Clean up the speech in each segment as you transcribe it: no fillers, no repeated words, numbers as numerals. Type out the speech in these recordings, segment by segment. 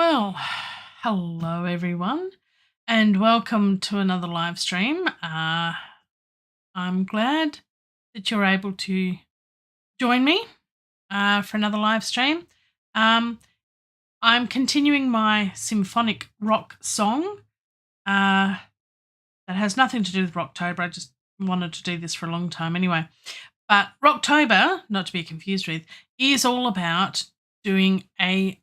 Well, hello everyone, and welcome to another live stream. I'm glad that you're able to join me for another live stream. Um, I'm continuing my Symphonic Rock song. That has nothing to do with Rocktober. I just wanted to do this for a long time anyway. But Rocktober, not to be confused with, is all about doing a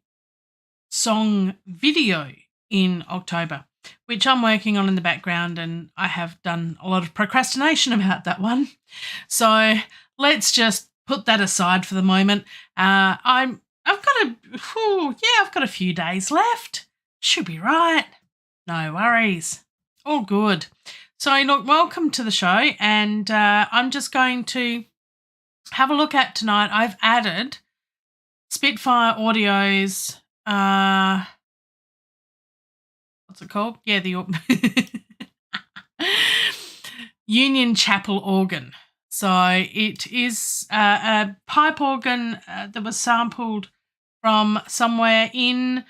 song video in October, which I'm working on in the background, and I have done a lot of procrastination about that one. So let's just put that aside for the moment. I've got a few days left. Should be right. No worries. All good. So look, welcome to the show, and I'm just going to have a look at tonight. I've added Spitfire Audio's what's it called? Yeah, the Union Chapel organ. So it is a pipe organ that was sampled from somewhere in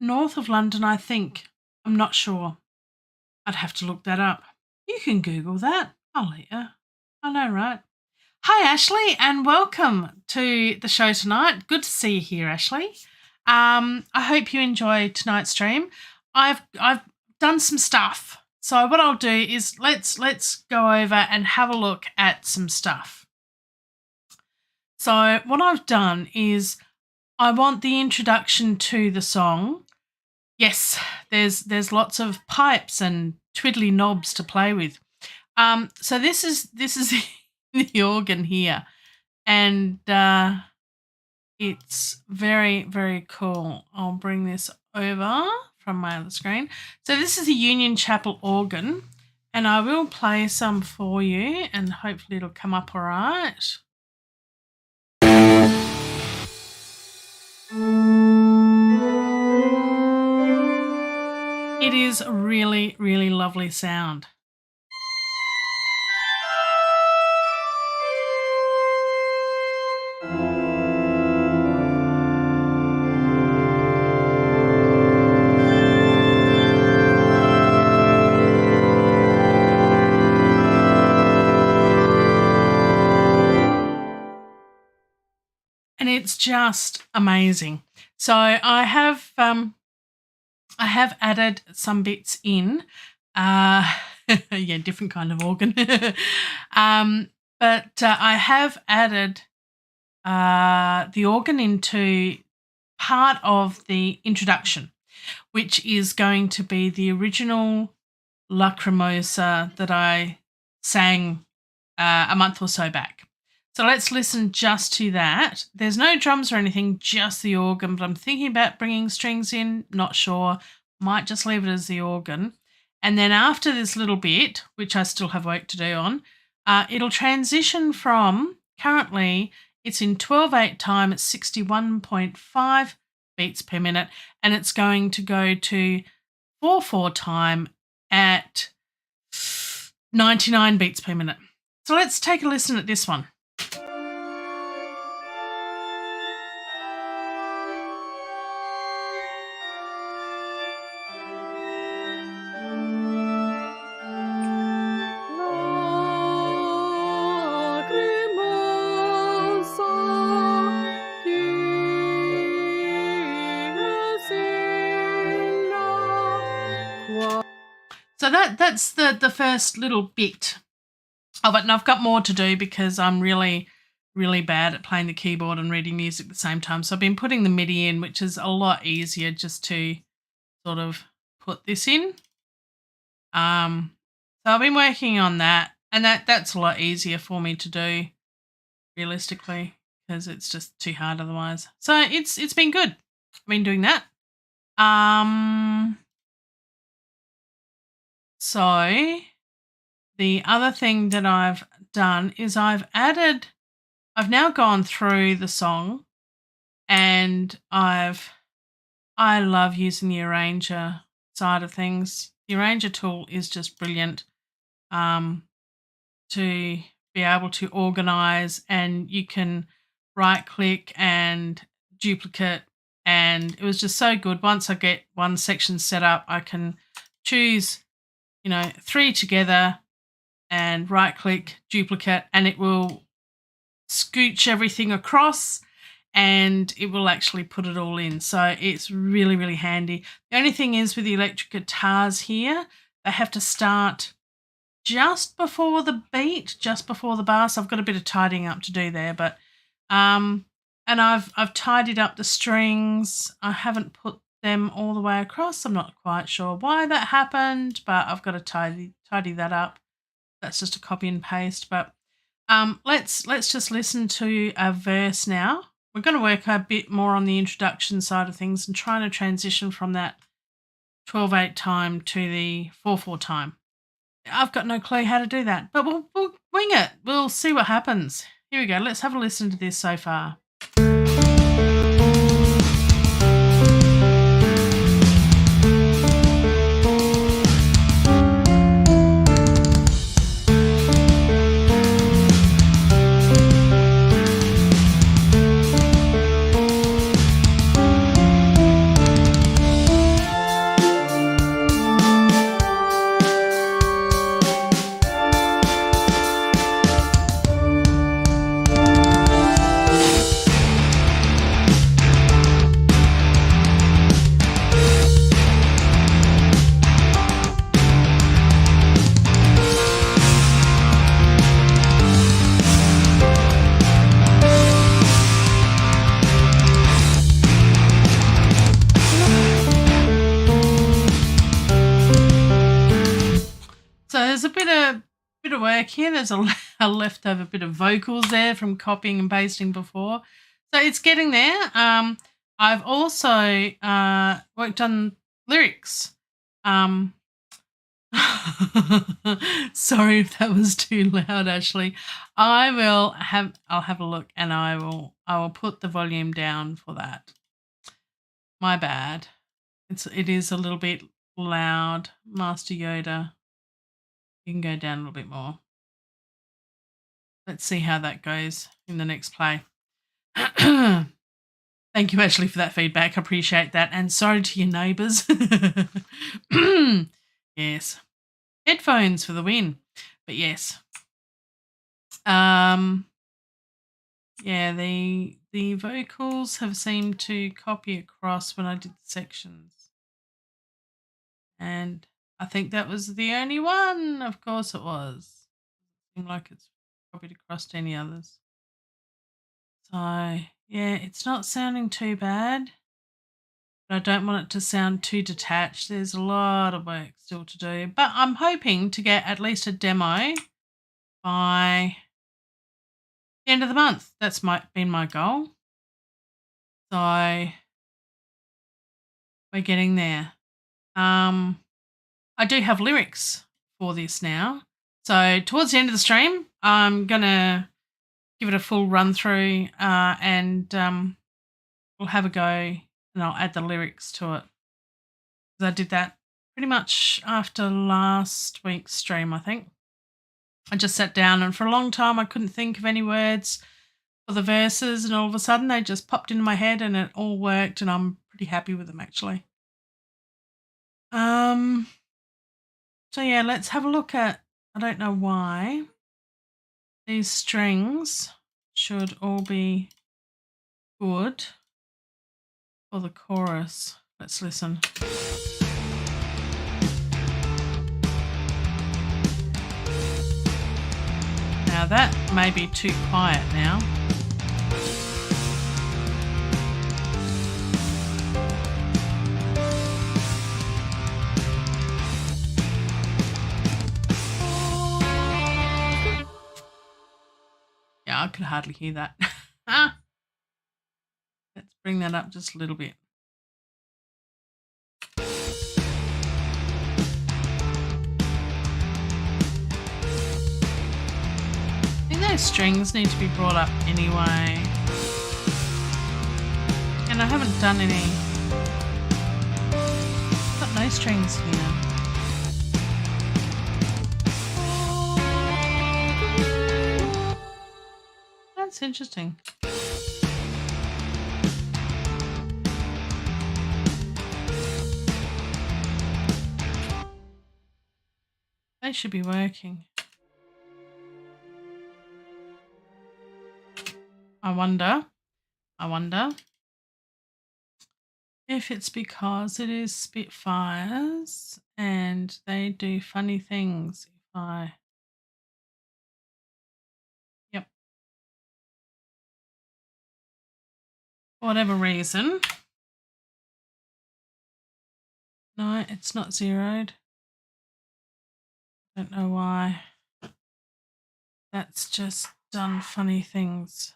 north of London, I think. I'm not sure. I'd have to look that up. You can Google that. I'll let you. I know, right? Hi, Ashley, and welcome to the show tonight. Good to see you here, Ashley. I hope you enjoy tonight's stream. I've done some stuff. So what I'll do is let's go over and have a look at some stuff. So what I've done is I want the introduction to the song. Yes, there's lots of pipes and twiddly knobs to play with. So this is the organ here, and it's very, very cool. I'll bring this over from my other screen. So this is a Union Chapel organ, and I will play some for you, and hopefully it'll come up all right. It is a really, really lovely sound. And it's just amazing. So I have added some bits in. Yeah, different kind of organ. But I have added the organ into part of the introduction, which is going to be the original Lacrimosa that I sang a month or so back. So let's listen just to that. There's no drums or anything, just the organ, but I'm thinking about bringing strings in, not sure. Might just leave it as the organ. And then after this little bit, which I still have work to do on, it'll transition from, currently it's in 12/8 time at 61.5 beats per minute, and it's going to go to 4/4 time at 99 beats per minute. So let's take a listen at this one. So that's the first little bit of it, and I've got more to do because I'm really, really bad at playing the keyboard and reading music at the same time. So I've been putting the MIDI in, which is a lot easier just to sort of put this in. So I've been working on that, and that's a lot easier for me to do realistically because it's just too hard otherwise. So it's been good. I've been doing that. So the other thing that I've done is I've now gone through the song, and I love using the arranger side of things. The arranger tool is just brilliant to be able to organize, and you can right click and duplicate, and it was just so good. Once I get one section set up, I can choose, 3 together and right click duplicate, and it will scooch everything across and it will actually put it all in. So it's really, really handy. The only thing is with the electric guitars here, they have to start just before the beat, just before the bar. So I've got a bit of tidying up to do there, but and I've tidied up the strings. I haven't put them all the way across. I'm not quite sure why that happened, but I've got to tidy that up. That's just a copy and paste. But let's just listen to a verse now. We're going to work a bit more on the introduction side of things and trying to transition from that 12/8 time to the 4/4 time. I've got no clue how to do that, but we'll wing it. We'll see what happens. Here we go. Let's have a listen to this so far. There's a bit of work here. There's a leftover bit of vocals there from copying and pasting before. So it's getting there. I've also worked on lyrics. Sorry if that was too loud, Ashley. I'll have a look and I will put the volume down for that. My bad. It is a little bit loud. Master Yoda. You can go down a little bit more. Let's see how that goes in the next play. Thank you, Ashley, for that feedback. I appreciate that. And sorry to your neighbours. Yes. Headphones for the win. But yes. Yeah, the vocals have seemed to copy across when I did the sections. And I think that was the only one. Of course it was. It seemed like it's copied across to any others. So, yeah, it's not sounding too bad. But I don't want it to sound too detached. There's a lot of work still to do. But I'm hoping to get at least a demo by the end of the month. That's been my goal. So, we're getting there. I do have lyrics for this now. So towards the end of the stream, I'm going to give it a full run through and we'll have a go and I'll add the lyrics to it. I did that pretty much after last week's stream, I think. I just sat down and for a long time I couldn't think of any words for the verses and all of a sudden they just popped into my head and it all worked and I'm pretty happy with them actually. So yeah, let's have a look at, I don't know why, these strings should all be good for the chorus. Let's listen. Now that may be too quiet now. I could hardly hear that. Let's bring that up just a little bit. I think those strings need to be brought up anyway. And I haven't done any. Got no strings here. That's interesting. They should be working. I wonder if it's because it is Spitfires and they do funny things. Yep. For whatever reason. No, it's not zeroed. Don't know why. That's just done funny things.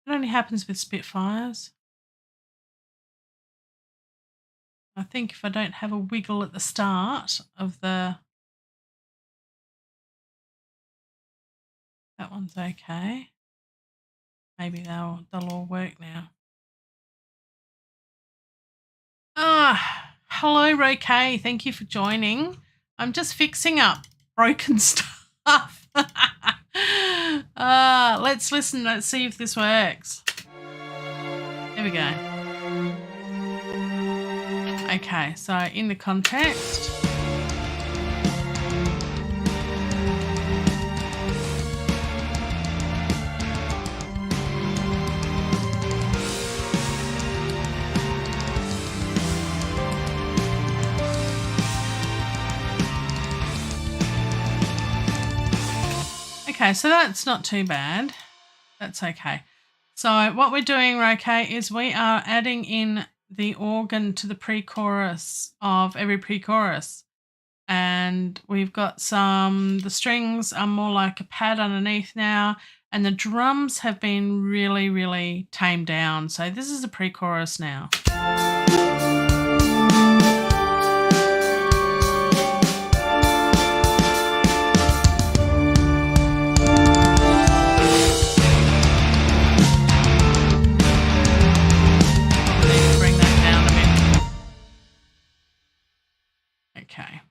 It only happens with Spitfires. I think if I don't have a wiggle at the start of that one's okay. Maybe they'll all work now. Hello, Roque. Thank you for joining. I'm just fixing up broken stuff. Let's listen. Let's see if this works. There we go. Okay, so in the context. Okay, so that's not too bad. That's okay. So what we're doing, Roque, is we are adding in the organ to the pre-chorus of every pre-chorus. And we've got the strings are more like a pad underneath now, and the drums have been really, really tamed down. So this is a pre-chorus now. Okay.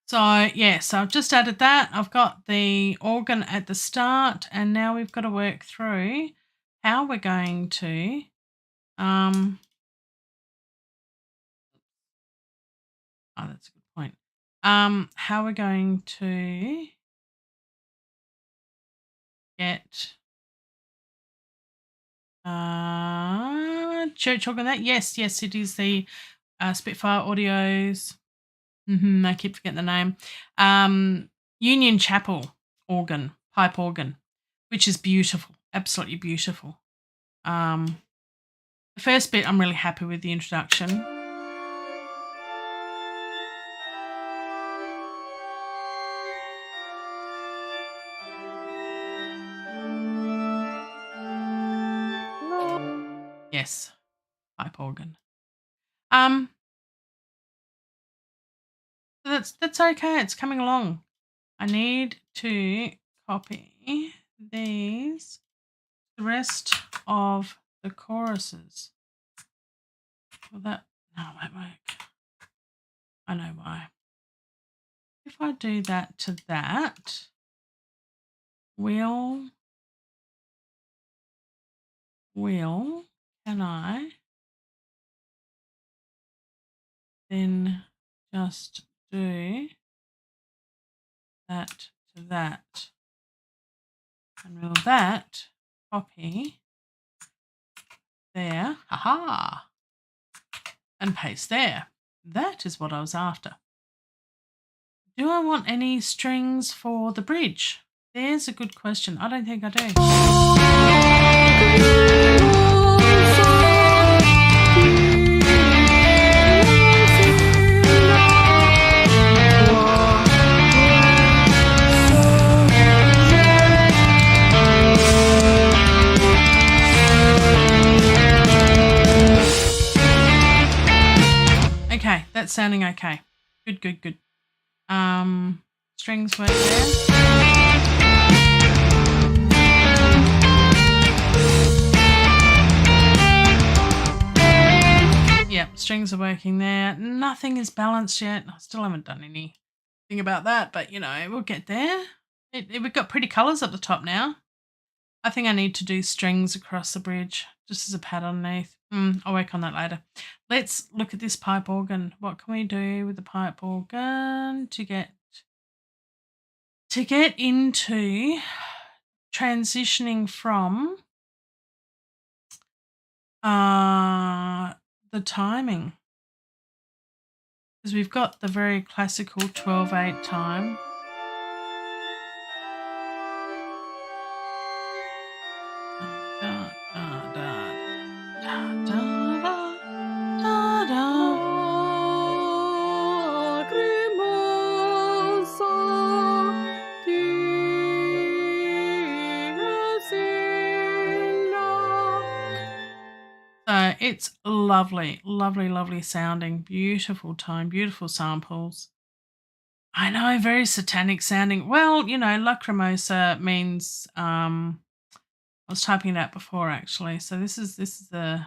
So, yes, I've just added that. I've got the organ at the start, and now we've got to work through how we're going to that's a good point. How we're going to get church organ. That yes, it is the Spitfire Audios. I keep forgetting the name. Union Chapel organ, pipe organ, which is beautiful, absolutely beautiful. The first bit, I'm really happy with the introduction. Yes, pipe organ. So that's okay. It's coming along. I need to copy the rest of the choruses. Well, no, it won't work. I know why. If I do that to that, can I then just do that to that? And will that copy there? Haha! And paste there. That is what I was after. Do I want any strings for the bridge? There's a good question. I don't think I do. Okay, that's sounding okay. Good. Strings work there. Yep, strings are working there. Nothing is balanced yet. I still haven't done anything about that, but we'll get there. We've got pretty colours at the top now. I think I need to do strings across the bridge just as a pad underneath. I'll work on that later. Let's look at this pipe organ. What can we do with the pipe organ to get into transitioning from the timing? Because we've got the very classical 12/8 time. So it's lovely, lovely, lovely sounding, beautiful tone, beautiful samples. I know, very satanic sounding. Well, you know, lacrimosa means I was typing it out before actually. So this is the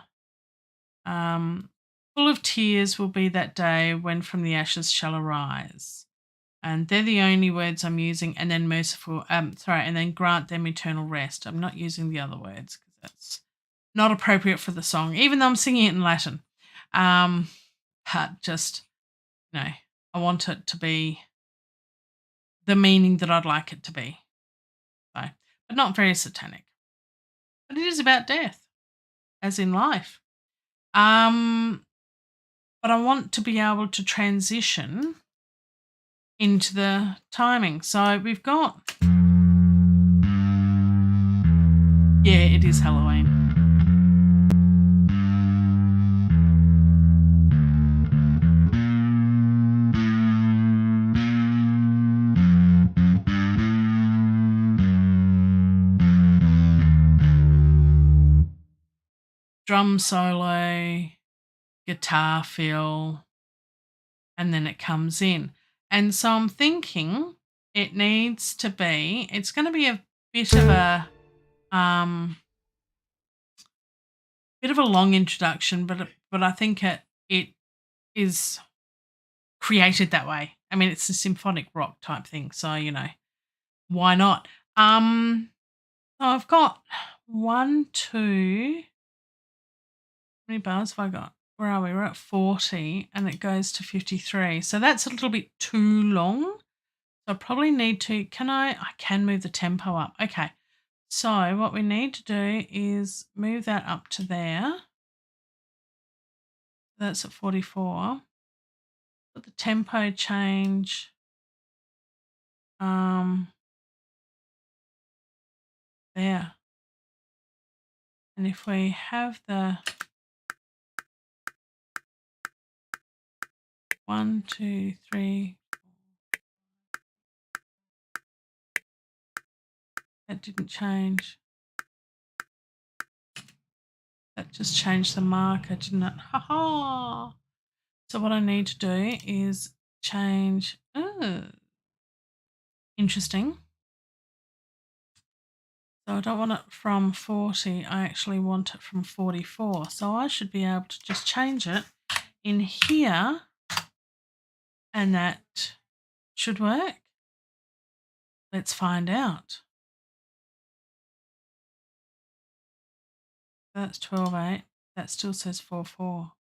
full of tears will be that day when from the ashes shall arise. And they're the only words I'm using, and then merciful, and then grant them eternal rest. I'm not using the other words because that's not appropriate for the song, even though I'm singing it in Latin. But just, you know, I want it to be the meaning that I'd like it to be. So, but not very satanic. But it is about death, as in life. But I want to be able to transition into the timing. So we've got, yeah, it is Halloween. Drum solo, guitar fill, and then it comes in. And so I'm thinking it needs to be, it's going to be a bit of a long introduction, but I think it is created that way. I mean, it's a symphonic rock type thing, so you know, why not? So I've got 1, 2. How many bars have I got? Where are we? We're at 40 and it goes to 53. So that's a little bit too long. So I probably need to, I can move the tempo up. Okay. So what we need to do is move that up to there. That's at 44. Put the tempo change there. And if we have the 1, 2, 3, that didn't change. That just changed the marker, didn't it? Ha ha! So what I need to do is change. Oh, interesting. So I don't want it from 40. I actually want it from 44. So I should be able to just change it in here, and that should work. Let's find out. That's 12/8. That still says 4/4.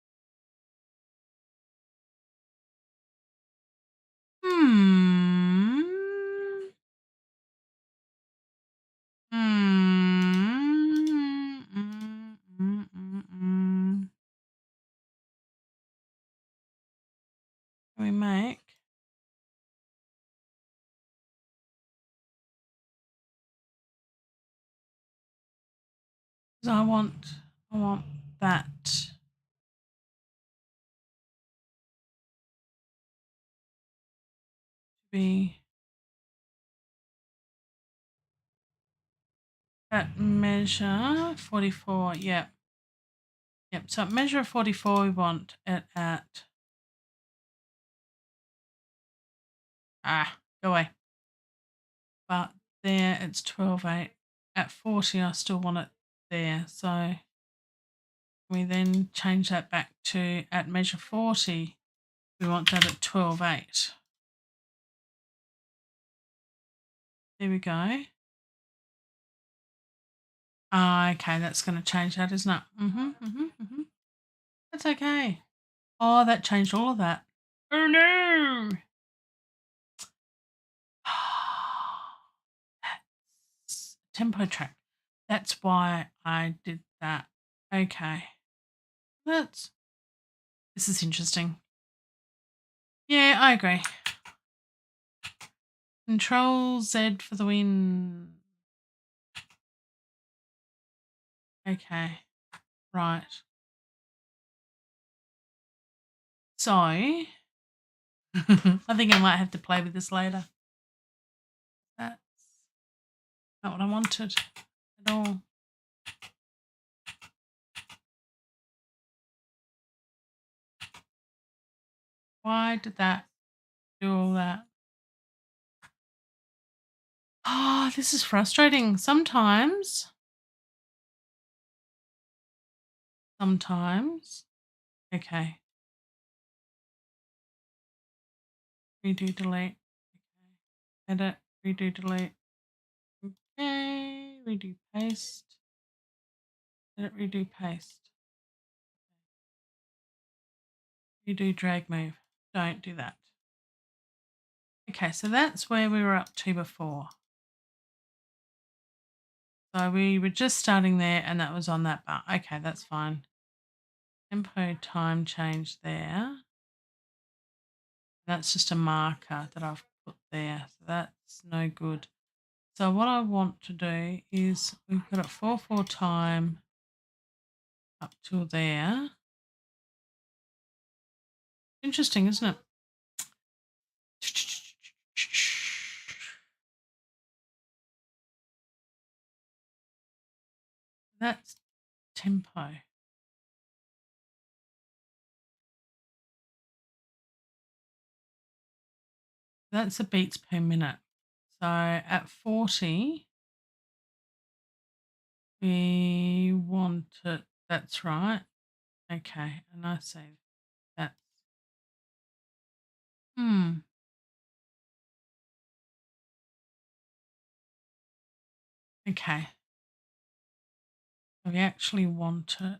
Can we make? Because I want that to be at measure 44. Yep. So at measure 44, we want it at go away. But there it's 12/8. At 40, I still want it there. So we then change that back to at measure 40. We want that at 12/8. There we go. Okay, that's going to change that, isn't it? That's okay. Oh, that changed all of that. Oh no! That's tempo track. That's why I did that. Okay. This is interesting. Yeah, I agree. Control Z for the win. Okay. Right. So I think I might have to play with this later. That's not what I wanted at all. Why did that do all that? Oh, this is frustrating. Sometimes. Okay. Redo, delete. Okay. Edit, redo, delete. Okay. Redo, paste. Edit, redo, paste. Redo, drag, move. Don't do that. Okay, so that's where we were up to before. So we were just starting there and that was on that bar. Okay, that's fine. Tempo time change there. That's just a marker that I've put there. So that's no good. So what I want to do is we've got it 4/4 time up till there. Interesting, isn't it? That's tempo. That's the beats per minute. So at 40, we want it. That's right. Okay, and I say that's okay. So we actually want it to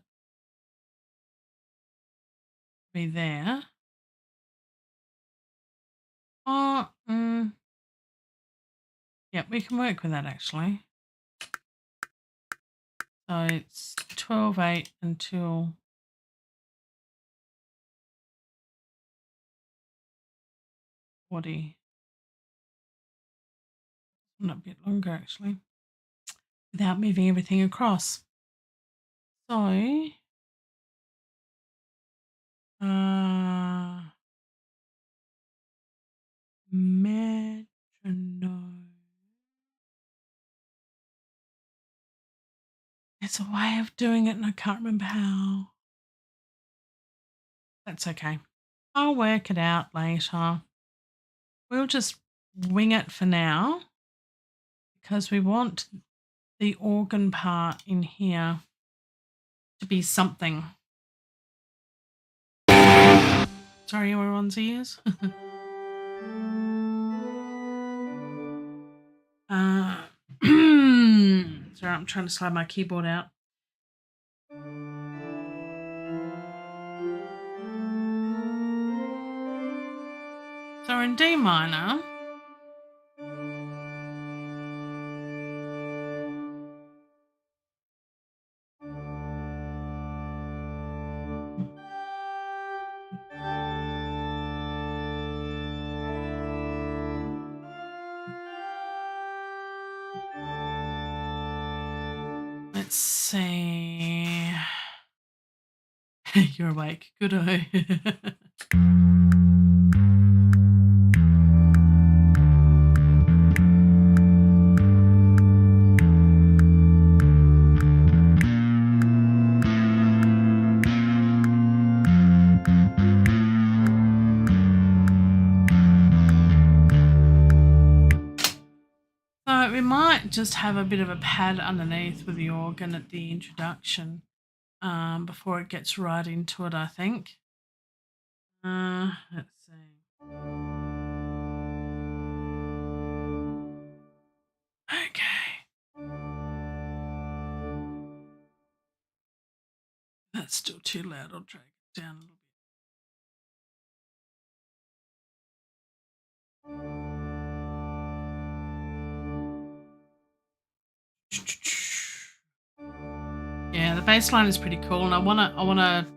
be there. Oh, yeah, we can work with that actually. So it's 12/8 until 40. Not a bit longer actually. Without moving everything across. So metronome. There's a way of doing it and I can't remember how. That's okay. I'll work it out later. We'll just wing it for now because we want the organ part in here to be something. Sorry, everyone's ears. Sorry, I'm trying to slide my keyboard out. So we're in D minor. Let's see. You're awake. Good eye. So we might just have a bit of a pad underneath with the organ at the introduction before it gets right into it, I think. Let's see. Okay. That's still too loud. I'll drag it down a little bit. Yeah, the bass line is pretty cool, and I wanna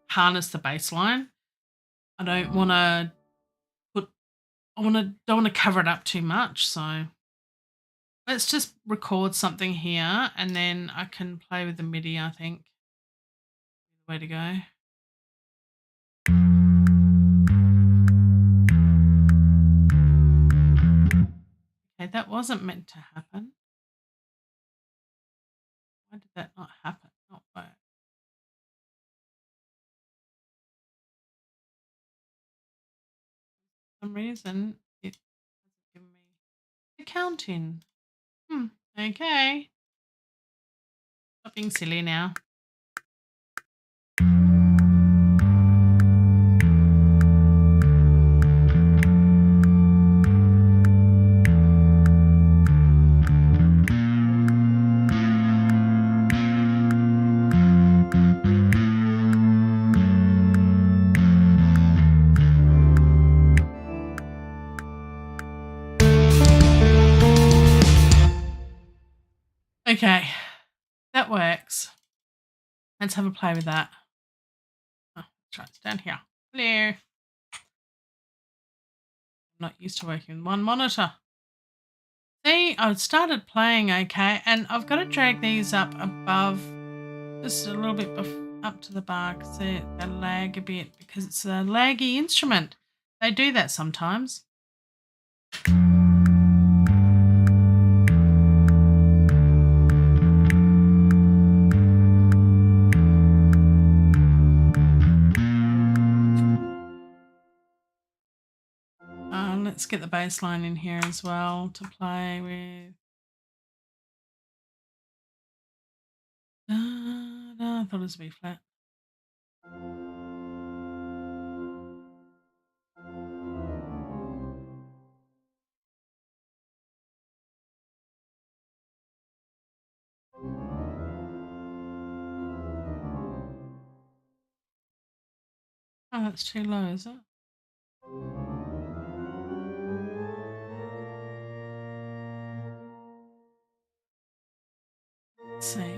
harness the bass line. I don't wanna put don't wanna cover it up too much. So let's just record something here, and then I can play with the MIDI. I think way to go. Okay, that wasn't meant to happen. Why did that not happen? Not work. For some reason it hasn't given me the count in. Okay. Stop being silly now. Okay, that works. Let's have a play with that. Oh, that's right, it's down here. Hello. I'm not used to working with one monitor. See, I started playing okay, and I've got to drag these up above, just a little bit up to the bar, because they lag a bit because it's a laggy instrument. They do that sometimes. Let's get the bass line in here as well to play with. I thought it was a B flat. Oh, that's too low, is it? Let's see.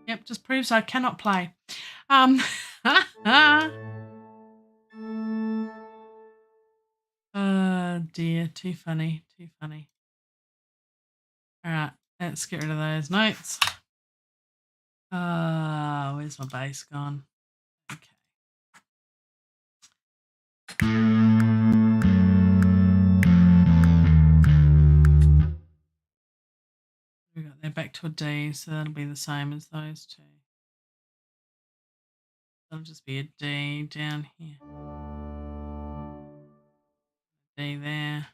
Yep, just proves I cannot play. Oh dear, too funny, too funny. All right, let's get rid of those notes. Where's my bass gone? Okay. We got there back to a D, so that'll be the same as those two. That'll just be a D down here. D there.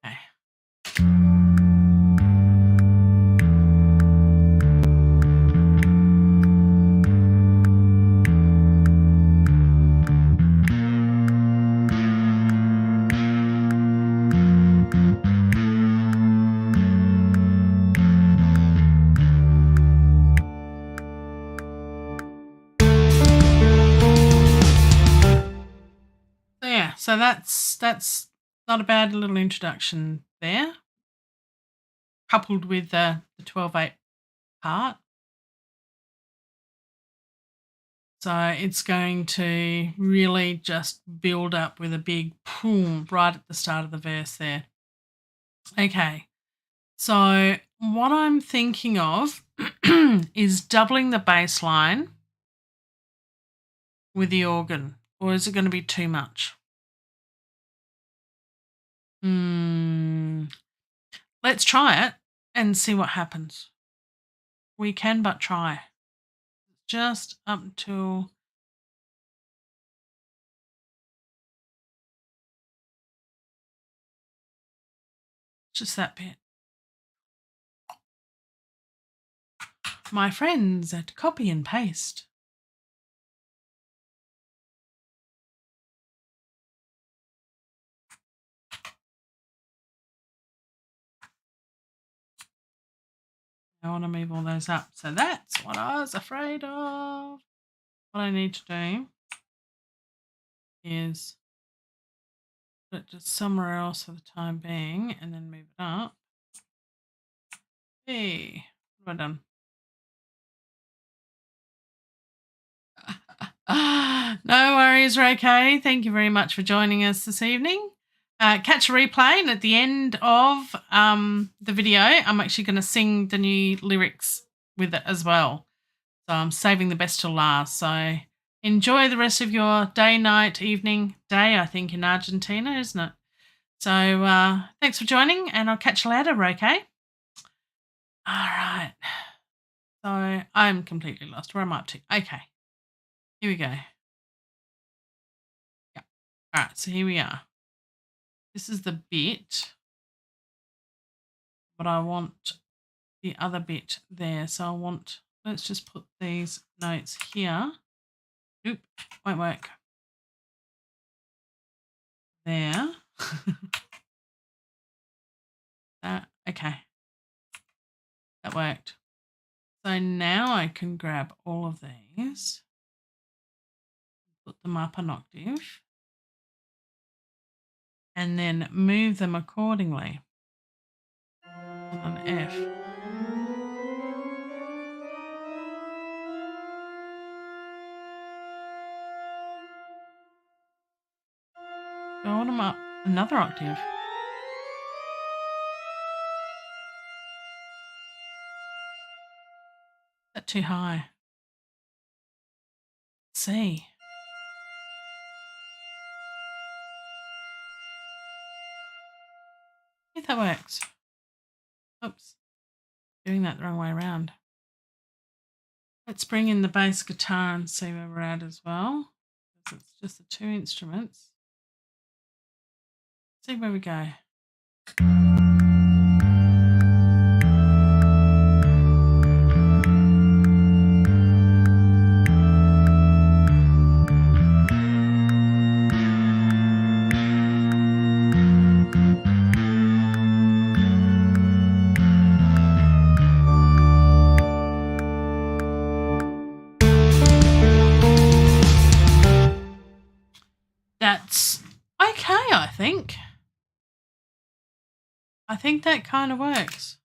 Okay. So that's not a bad little introduction there, coupled with the 12/8 part. So it's going to really just build up with a big boom right at the start of the verse there. Okay, so what I'm thinking of is doubling the bass line with the organ, or is it going to be too much? Let's try it and see what happens. we can but try. Just up till just that bit. My friends at Copy and Paste. I want to move all those up. So that's what I was afraid of. What I need to do is put it just somewhere else for the time being and then move it up. Hey, what have I done? No worries, Ray. Thank you very much for joining us this evening. Catch a replay, and at the end of the video, I'm actually going to sing the new lyrics with it as well. So I'm saving the best till last. So enjoy the rest of your day, night, evening, day, I think, in Argentina, isn't it? So thanks for joining, and I'll catch you later, Ray. All right. So I'm completely lost. Where am I up to? Okay. Here we go. Yeah. All right. So here we are. This is the bit, but I want the other bit there. So let's just put these notes here. Oop, won't work. There. Okay. That worked. So now I can grab all of these, put them up an octave, and then move them accordingly on an F. Go them up another octave. Is that too high? C. If that works. Oops. Doing that the wrong way around. Let's bring in the bass guitar and see where we're at as well. Because it's just the two instruments. See where we go. That's okay, I think. I think that kind of works.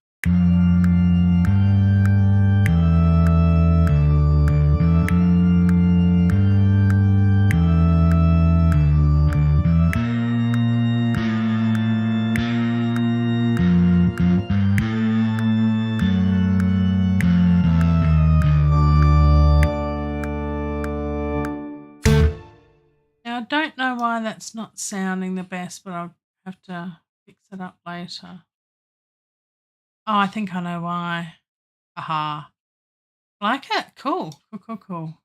Now, I don't know why that's not sounding the best, but I'll have to fix it up later. Oh, I think I know why. Aha. Like it? Cool. Cool.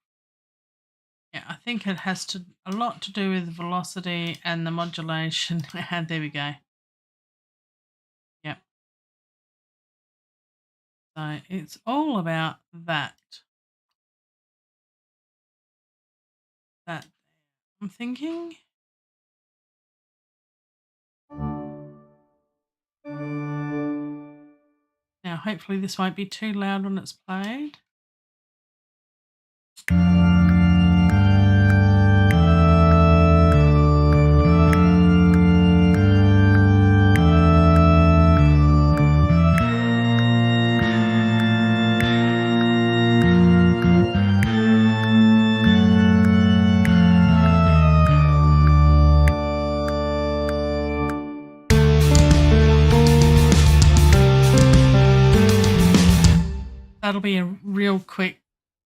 Yeah, I think it has a lot to do with the velocity and the modulation. There we go. Yep. So it's all about that. That I'm thinking. Now, hopefully this won't be too loud when it's played. That'll be a real quick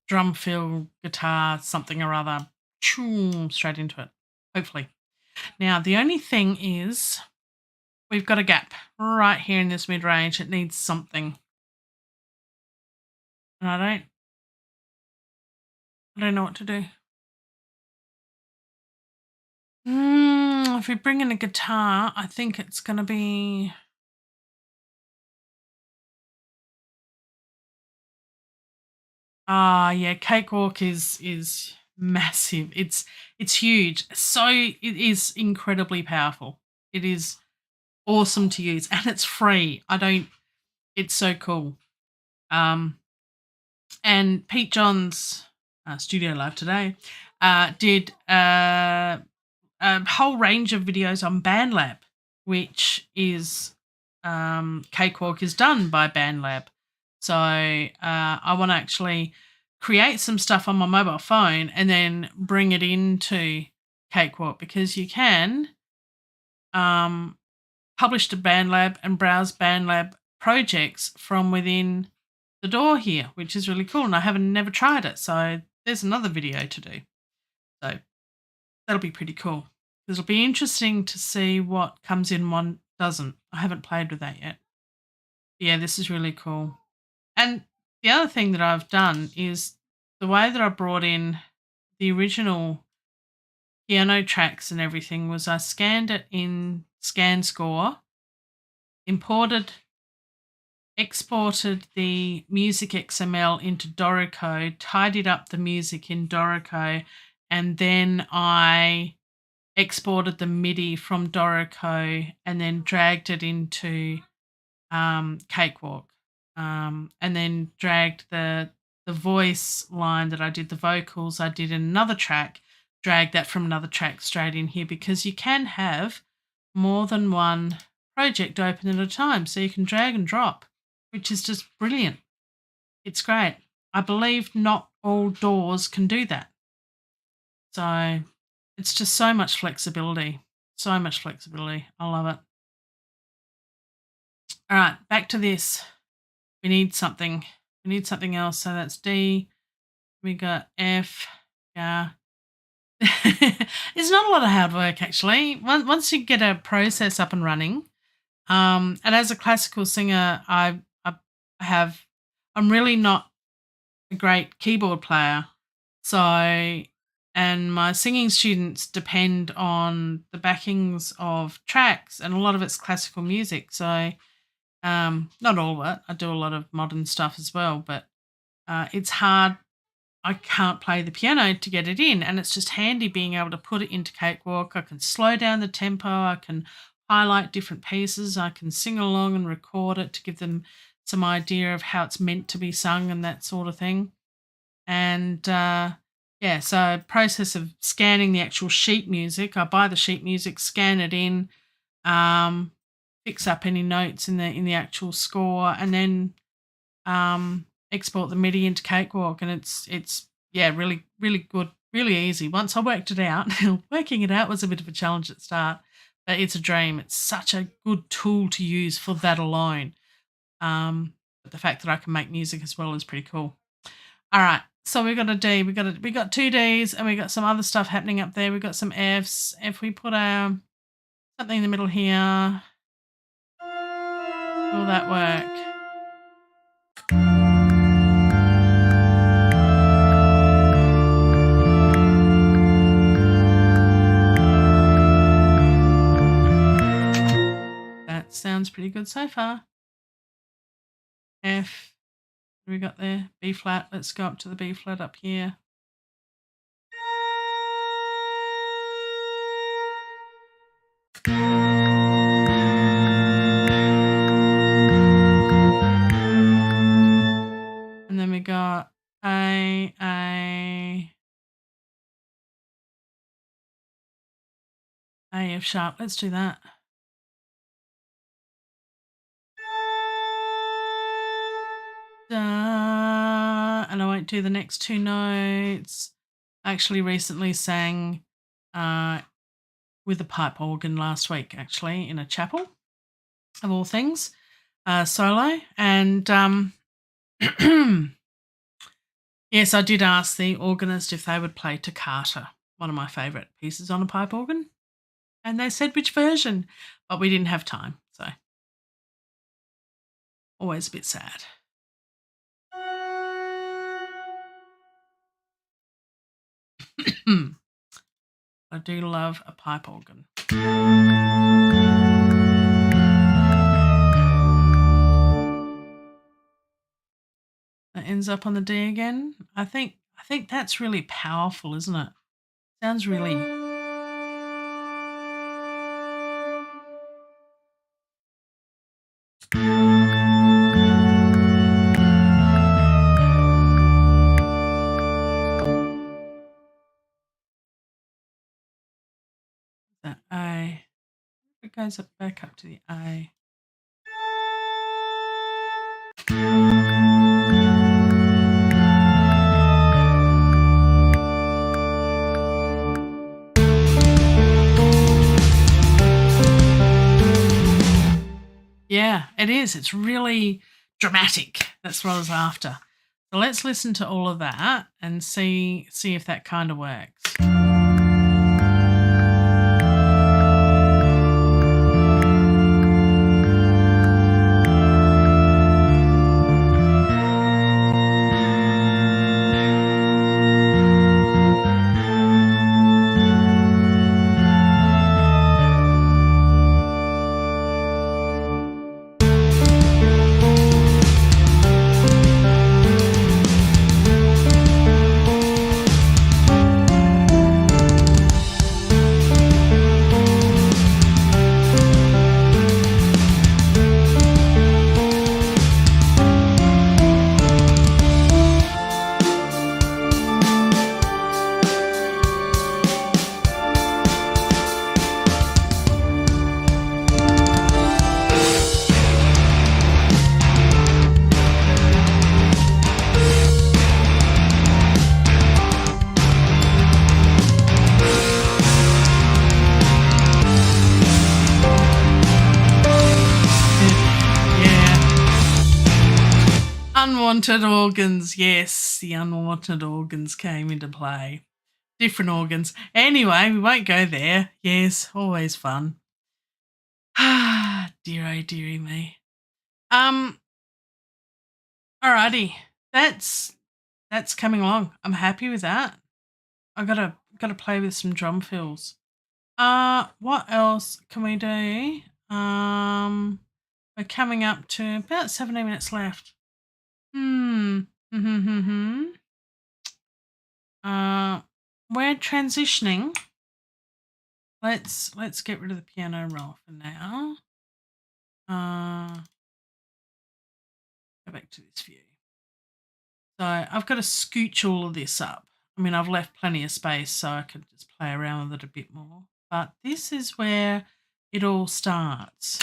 drum fill, guitar, something or other, straight into it, hopefully. Now, the only thing is we've got a gap right here in this mid-range. It needs something. And I don't know what to do. If we bring in a guitar, I think it's going to be. Yeah, Cakewalk is massive. It's huge. So it is incredibly powerful. It is awesome to use, and it's free. It's so cool. And Pete Johns, Studio Live today, did a whole range of videos on BandLab, which is Cakewalk is done by BandLab. So I want to actually create some stuff on my mobile phone and then bring it into Cakewalk, because you can publish to BandLab and browse BandLab projects from within the DAW here, which is really cool. And I haven't never tried it. So there's another video to do. So that'll be pretty cool. It'll be interesting to see what comes in, one doesn't. I haven't played with that yet. Yeah, this is really cool. And the other thing that I've done is the way that I brought in the original piano tracks and everything was I scanned it in ScanScore, exported the music XML into Dorico, tidied up the music in Dorico, and then I exported the MIDI from Dorico and then dragged it into Cakewalk, and then dragged the voice line that I did, the vocals I did in another track, dragged that from another track straight in here, because you can have more than one project open at a time, so you can drag and drop, which is just brilliant. It's great. I believe not all DAWs can do that. So it's just so much flexibility. So much flexibility. I love it. All right, back to this. We need something. We need something else. So that's D. We got F. Yeah. It's not a lot of hard work, actually. Once you get a process up and running, and as a classical singer, I'm really not a great keyboard player. So, and my singing students depend on the backings of tracks, and a lot of it's classical music. So, not all of it. I do a lot of modern stuff as well, but it's hard. I can't play the piano to get it in, and it's just handy being able to put it into Cakewalk. I can slow down the tempo. I can highlight different pieces. I can sing along and record it to give them some idea of how it's meant to be sung and that sort of thing. And yeah, so process of scanning the actual sheet music. I buy the sheet music, scan it in, fix up any notes in the actual score, and then export the MIDI into Cakewalk. And it's yeah, really really good, really easy. Once I worked it out, working it out was a bit of a challenge at the start, but it's a dream. It's such a good tool to use for that alone. But the fact that I can make music as well is pretty cool. All right. So we got a D, we got two Ds, and we got some other stuff happening up there. We got some Fs. If we put something in the middle here, will that work? That sounds pretty good so far. F. What do we got there? B flat. Let's go up to the B flat up here. And then we got A, F sharp. Let's do that. And I won't do the next two notes. I actually recently sang with a pipe organ last week, actually, in a chapel, of all things, solo. And yes, I did ask the organist if they would play Toccata, one of my favourite pieces on a pipe organ. And they said which version, but we didn't have time, so always a bit sad. I do love a pipe organ. That ends up on the D again. I think that's really powerful, isn't it? Sounds really. That A. It goes up back up to the A. Yeah, it is. It's really dramatic. That's what I was after. So let's listen to all of that and see if that kind of works. Unwanted organs, yes, the unwanted organs came into play. Different organs. Anyway, we won't go there. Yes, always fun. Ah, dear, oh dearie me. Alrighty, that's coming along. I'm happy with that. I gotta play with some drum fills. What else can we do? We're coming up to about 17 minutes left. We're transitioning. Let's get rid of the piano roll for now. Go back to this view. So I've got to scooch all of this up. I mean, I've left plenty of space so I could just play around with it a bit more. But this is where it all starts.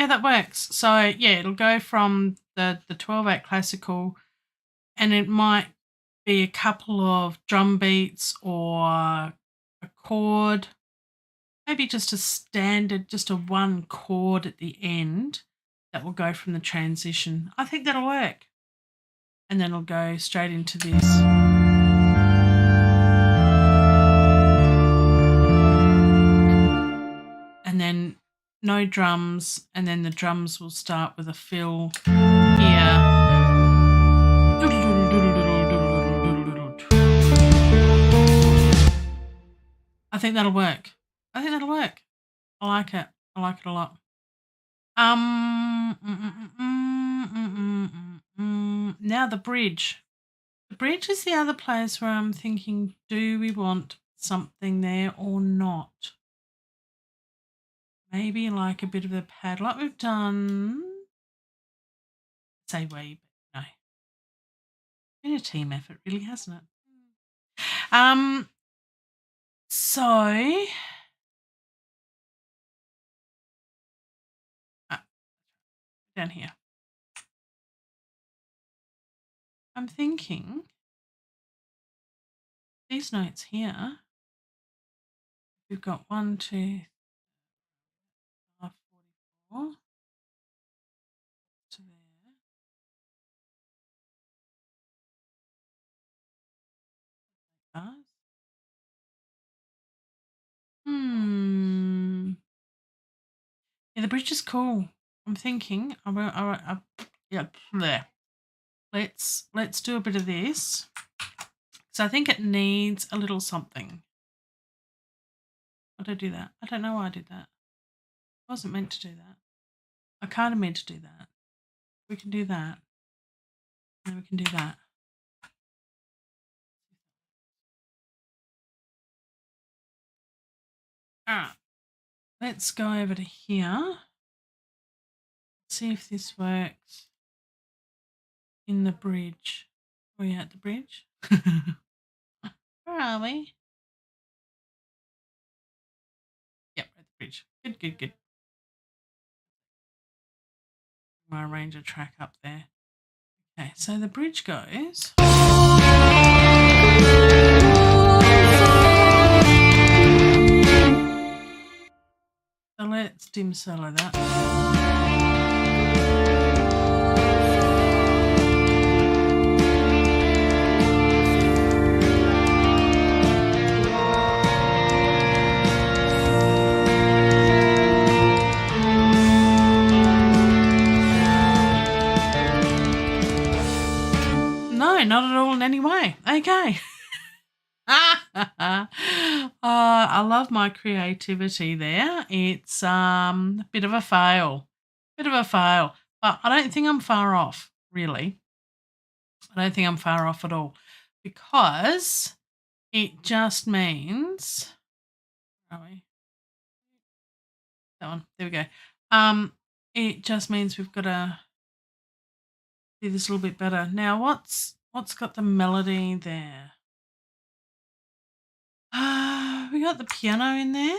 That works. So yeah, it'll go from the 12/8 classical, and it might be a couple of drum beats or a chord, maybe just a standard, just a one chord at the end that will go from the transition. I think that'll work. And then it'll go straight into this. And then no drums, and then the drums will start with a fill here. I think that'll work. I like it. I like it a lot. Now the bridge. The bridge is the other place where I'm thinking, do we want something there or not? Maybe like a bit of a pad, like we've done. Say we, but no. It's been a team effort, really, hasn't it? So down here, I'm thinking these notes here. We've got 1, 2, 3, 4 to there. Bars. Yeah, the bridge is cool. I'm thinking. Yeah, there. Let's do a bit of this. So I think it needs a little something. Why did I do that? I don't know why I did that. I wasn't meant to do that. I kind of meant to do that. We can do that. And we can do that. All right. Let's go over to here. See if this works in the bridge. Are we at the bridge? Where are we? Yep, at the bridge. Good, good, good. My arranger track up there. Okay, so the bridge goes. So let's dim solo that. No, not at all in any way. Okay. I love my creativity there. It's a bit of a fail. But I don't think I'm far off, really. I don't think I'm far off at all, because it just means, where are we? That one. There we go. It just means we've got to do this a little bit better. Now, what's got the melody there? We got the piano in there.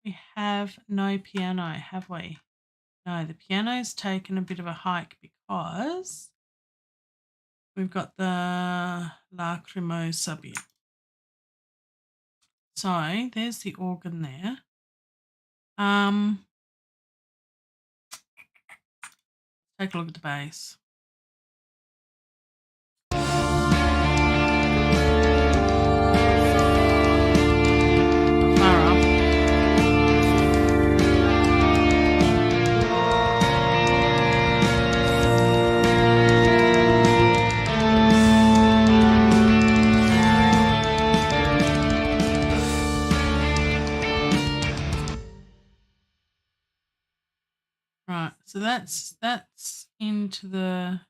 We have no piano, have we? No, the piano's taken a bit of a hike because we've got the Lacrimosa bit. So there's the organ there. Take a look at the bass. Far off. Right, so that's into the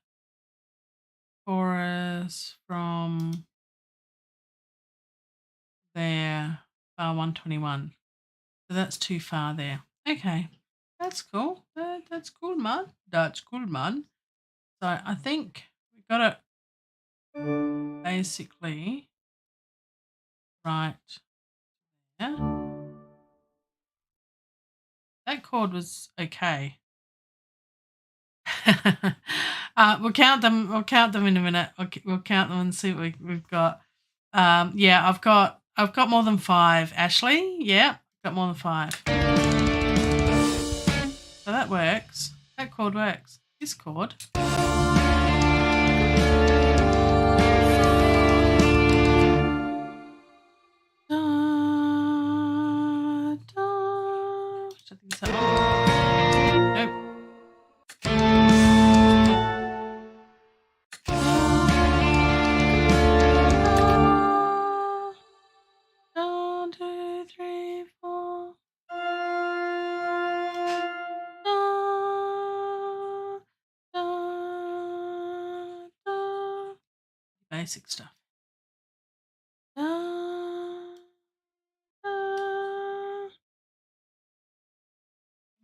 chorus from there, bar 121. So that's too far there. Okay, that's cool. That's cool, man. That's cool, man. So I think we got it basically right there. That chord was okay. We'll count them. We'll count them in a minute. We'll count them and see what we've got. Yeah, I've got more than 5. Ashley, yeah, got more than 5. So that works. That chord works. This chord. Da, da. Should I think it's that one? Nope. basic stuff.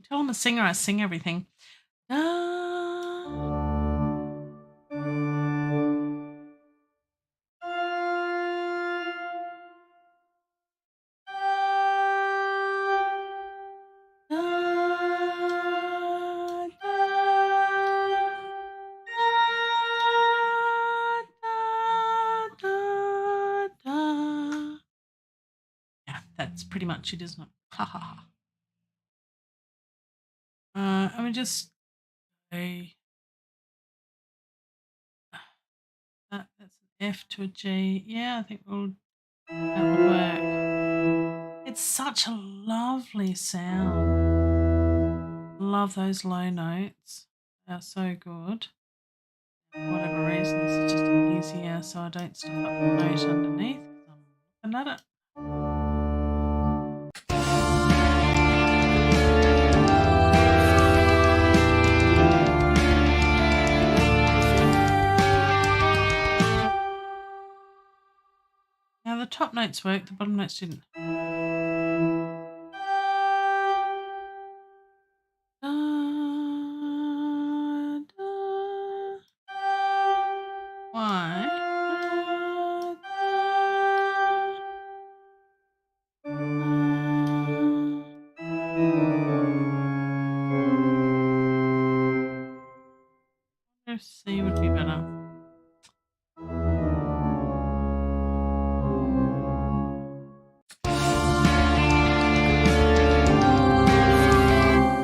Tell I'm a singer, I sing everything. Yeah, that's pretty much it, isn't it? Ha ha ha. Let me just say that's an F to a G. Yeah, I think that would work. It's such a lovely sound. Love those low notes. They're so good. For whatever reason, this is just easier so I don't stuff up the note underneath because I'm looking at it. Now the top notes worked, the bottom notes didn't. Why? C would be better.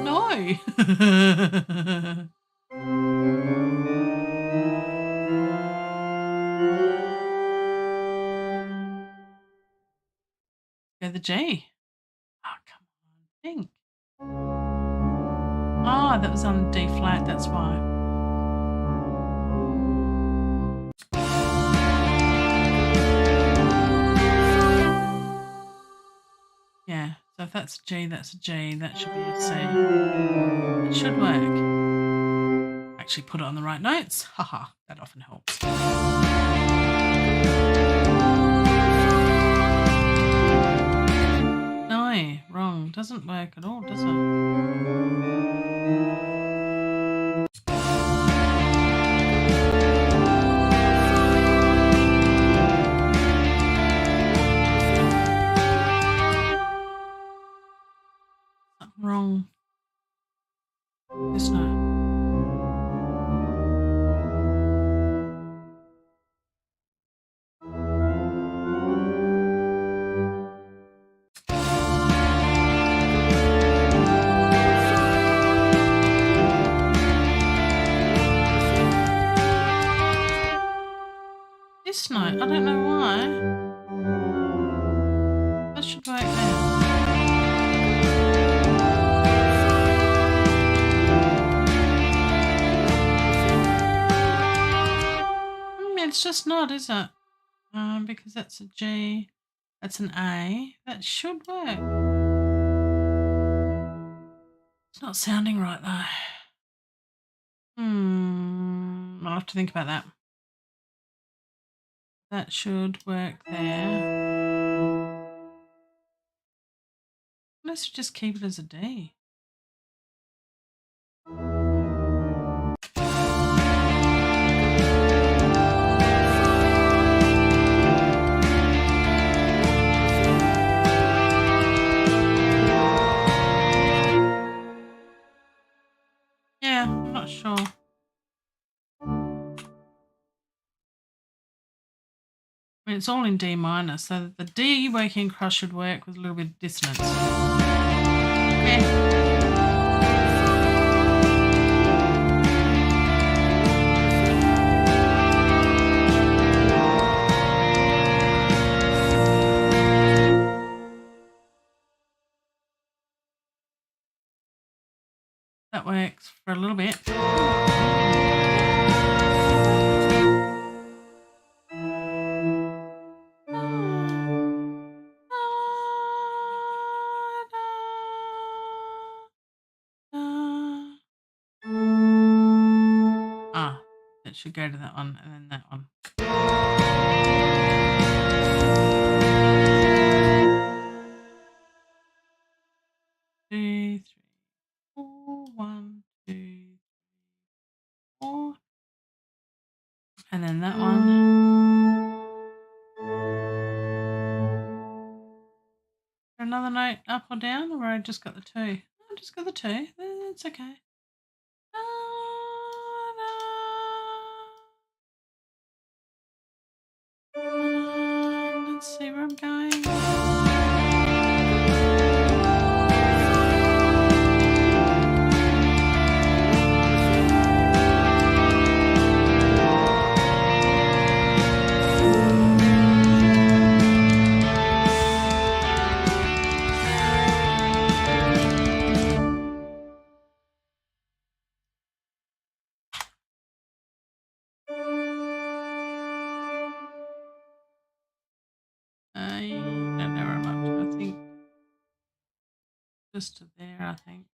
No. Go the G. Oh, come on, think. Oh, that was on D flat, that's why. Yeah, so if that's a G, that's a G. That should be a C. It should work. Actually put it on the right notes. Haha, that often helps. No, wrong. Doesn't work at all, does it? Something wrong. This note. This note, I don't know why. That should work now. It's just not, is it? Because that's a G, that's an A. That should work. It's not sounding right though. I'll have to think about that. That should work there. Let's just keep it as a D. Yeah, I'm not sure. I mean, it's all in D minor, so the D working across should work with a little bit of dissonance. Yeah. That works for a little bit. That should go to that one and then that one. And then that one. Another note up or down, or I just got the two? I just got the two. It's okay. Let's see where I'm going. I don't know where I'm up to. I think just to there, I think.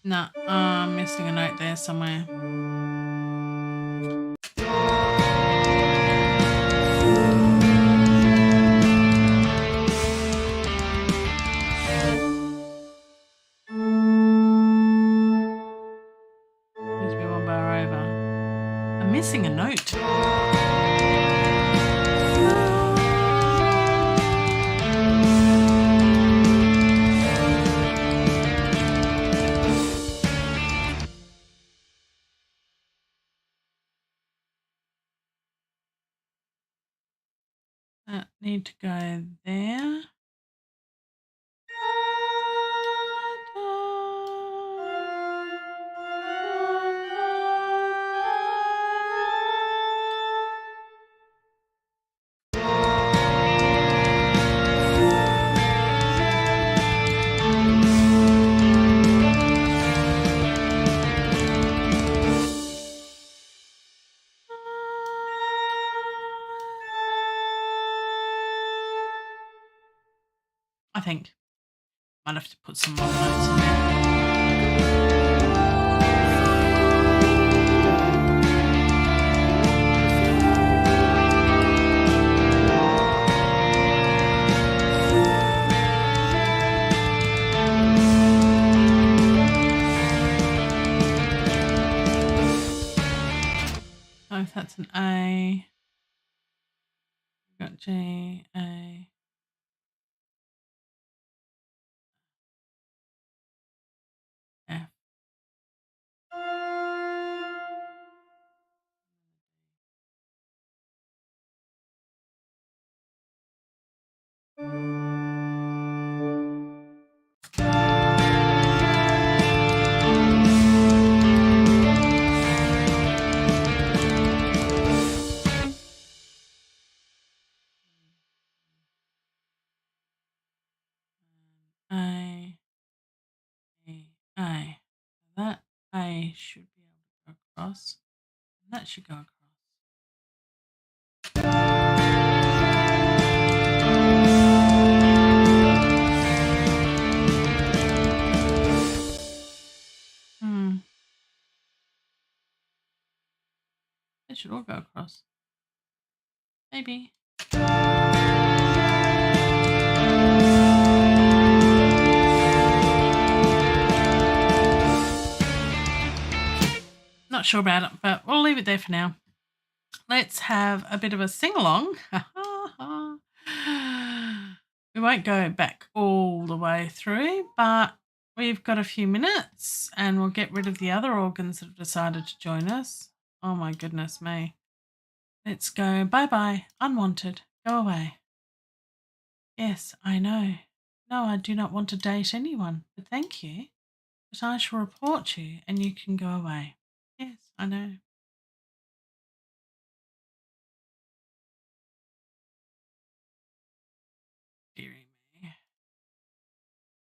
No, I'm missing a note there somewhere. Needs to be one bar over. I'm missing a note. That need to go there. I think might have to put some more notes in there. Oh, if that's an A, got G, A. F. A, E, A. That A should be able to go across. And that should go across. It should all go across. Maybe. Not sure about it, but we'll leave it there for now. Let's have a bit of a sing-along. We won't go back all the way through, but we've got a few minutes and we'll get rid of the other organs that have decided to join us. Oh my goodness me. Let's go bye-bye, unwanted, go away. Yes, I know. No, I do not want to date anyone, but thank you. But I shall report you and you can go away. Yes, I know. Dearie me.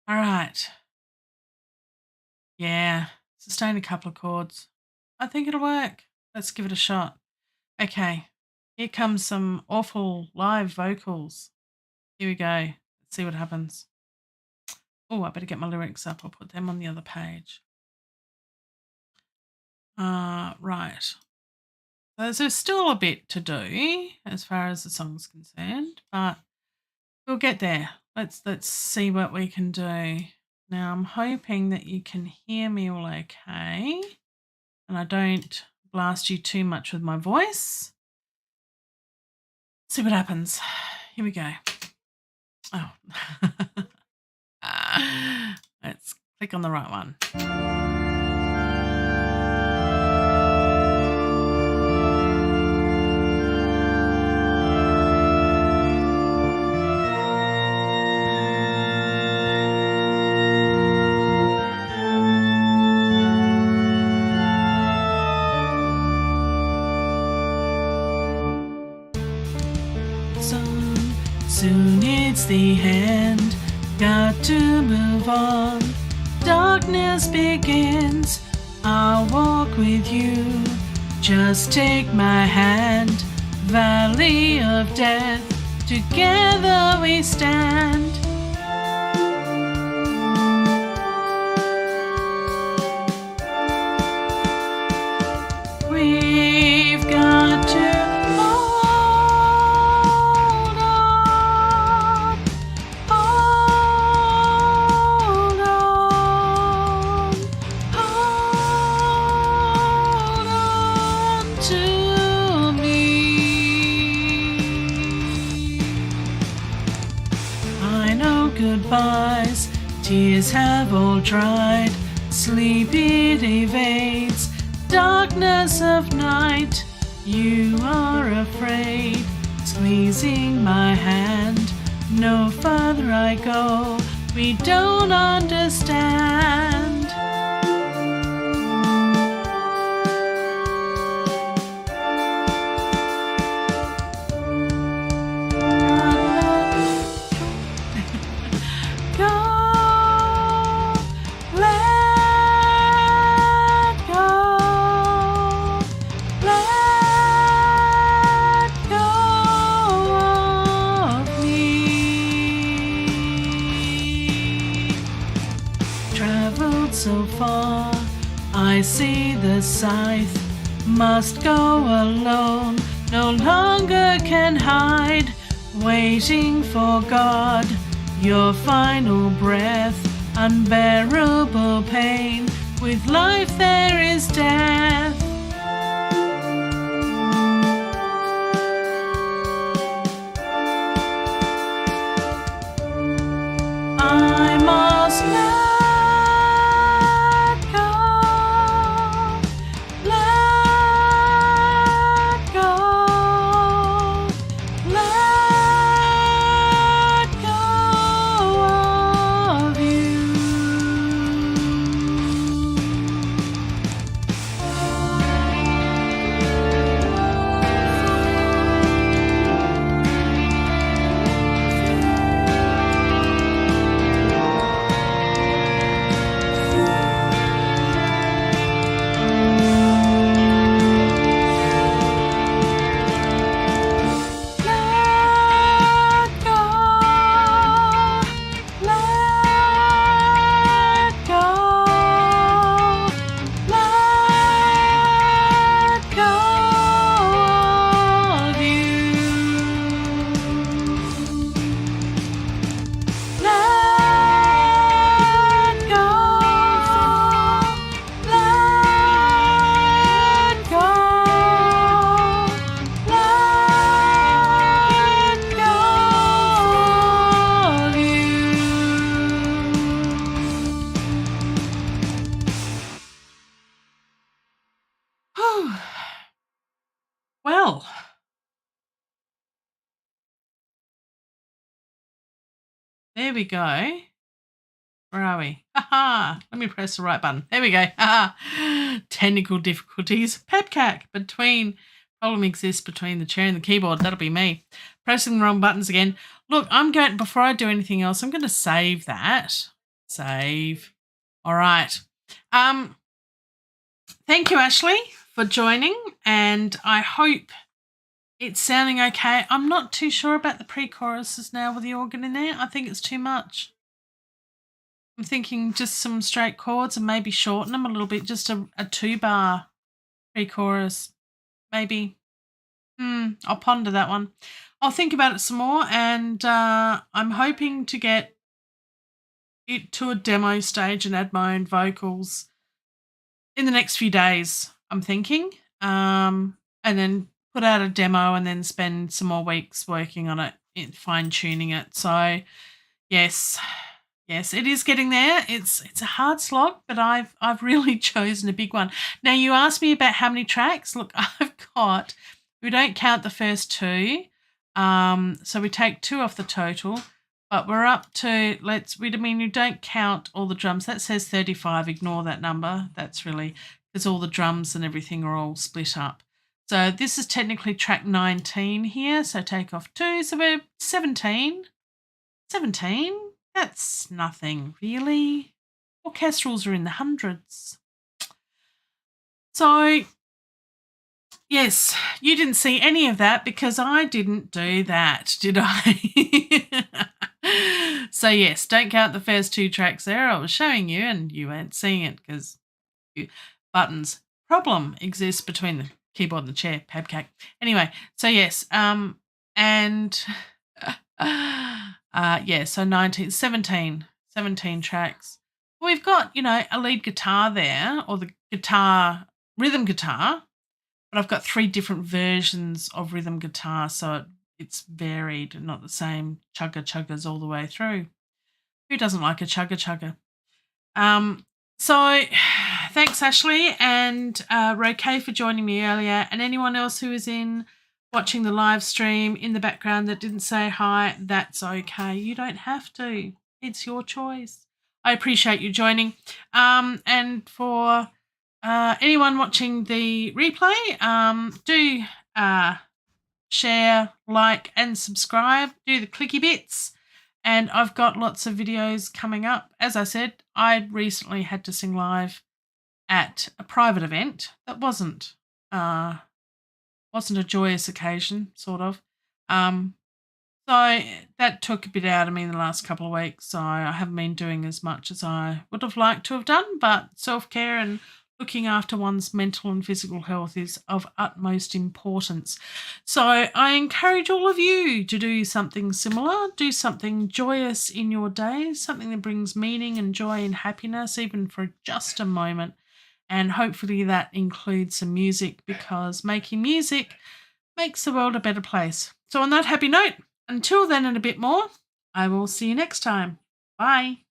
All right. Yeah, sustain a couple of chords. I think it'll work. Let's give it a shot. Okay, here comes some awful live vocals. Here we go. Let's see what happens. Oh, I better get my lyrics up. I'll put them on the other page. Right. There's still a bit to do as far as the song's concerned, but we'll get there. Let's see what we can do. Now I'm hoping that you can hear me all okay and I don't blast you too much with my voice. See what happens. Here we go. Oh. Let's click on the right one. Soon it's the end, got to move on. Darkness begins, I'll walk with you. Just take my hand, valley of death, together we stand. We've got to goodbyes, tears have all dried, sleep it evades, darkness of night, you are afraid, squeezing my hand, no further I go, we don't understand. So far, I see the scythe, must go alone, no longer can hide, waiting for God, your final breath, unbearable pain, with life there is death. I must Well, there we go. Where are we? Haha, let me press the right button. There we go. Haha. Technical difficulties. Pepcac. Problem exists between the chair and the keyboard. That'll be me. Pressing the wrong buttons again. Look, before I do anything else, I'm going to save that. Save. All right. Thank you, Ashley, for joining, and I hope it's sounding okay. I'm not too sure about the pre-choruses now with the organ in there. I think it's too much. I'm thinking just some straight chords and maybe shorten them a little bit, just a 2-bar Pre-chorus, maybe. I'll ponder that one. I'll think about it some more, and I'm hoping to get it to a demo stage and add my own vocals in the next few days, I'm thinking. And then put out a demo and then spend some more weeks working on it, fine-tuning it. So, yes, it is getting there. It's a hard slog, but I've really chosen a big one. Now, you asked me about how many tracks. Look, we don't count the first two, so we take 2 off the total, but we're up to, you don't count all the drums. That says 35, ignore that number. That's really, because all the drums and everything are all split up. So this is technically track 19 here, so take off 2, so we're 17. 17? That's nothing, really. Orchestrals are in the hundreds. So, yes, you didn't see any of that because I didn't do that, did I? So, yes, don't count the first 2 tracks there. I was showing you and you weren't seeing it because buttons. Problem exists between the keyboard and the chair, Pabcake. Anyway, so yes, so 17 tracks. We've got, a lead guitar there, or the rhythm guitar, but I've got 3 different versions of rhythm guitar, so it's varied, not the same chugga-chuggers all the way through. Who doesn't like a chugga-chugger? So thanks, Ashley, and Roque for joining me earlier, and anyone else who is watching the live stream in the background that didn't say hi, that's okay. You don't have to. It's your choice. I appreciate you joining. And for anyone watching the replay, do share, like, and subscribe. Do the clicky bits. And I've got lots of videos coming up. As I said, I recently had to sing live at a private event that wasn't a joyous occasion, sort of. So that took a bit out of me in the last couple of weeks. So I haven't been doing as much as I would have liked to have done, but self-care and looking after one's mental and physical health is of utmost importance. So I encourage all of you to do something similar, do something joyous in your day, something that brings meaning and joy and happiness, even for just a moment. And hopefully that includes some music, because making music makes the world a better place. So on that happy note, until then and a bit more, I will see you next time. Bye.